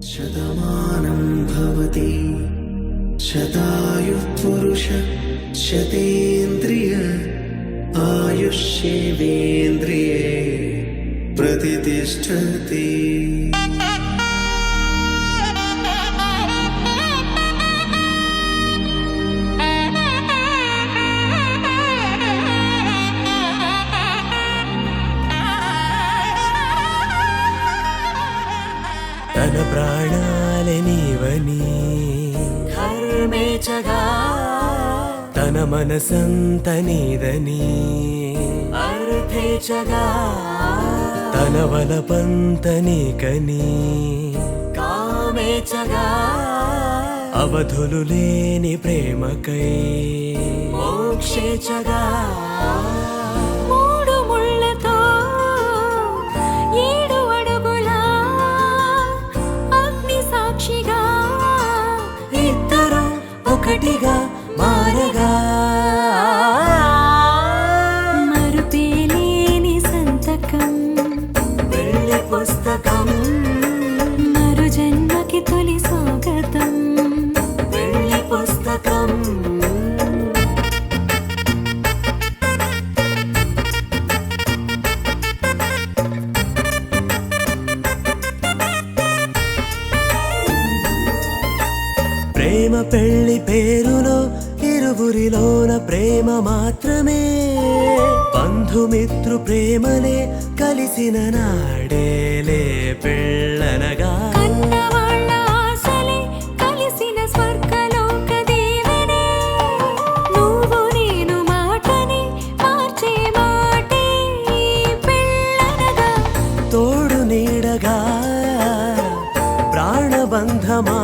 शतमानं भवति शतायुः पुरुष शतेन्द्रिय आयुष्येवेन्द्रिये प्रतिष्ठति। తన ప్రాణాలనివని ధర్మేచగా తన మనసంత నీదని అర్థేచగా తన వలపంత నీకని కామేచగా అవధులు లేని ప్రేమకై మోక్షేచగా మూడు ముళ్ళతో ఏడు అడుగుల అగ్ని సాక్షిగా ఇద్దరు ఒకటిగా మారగా మరుపేలేని సంతకం వెళ్ళి పుస్తకం మరు జన్మకి తొలి స్వాగతం వెళ్ళి పుస్తకం ప్రేమ పెళ్లి పేరులో ఇరువురిలోన ప్రేమ మాత్రమే బంధుమిత్రు ప్రేమనే కలిసిన నాడేలే పెళ్ళనగా కన్నవాళ్ళ ఆశలే కలిసిన స్వర్గలోక దీవెనే నువ్వు నేను మాటని మార్చే మాటే పెళ్ళనగా తోడు నీడగా ప్రాణబంధమా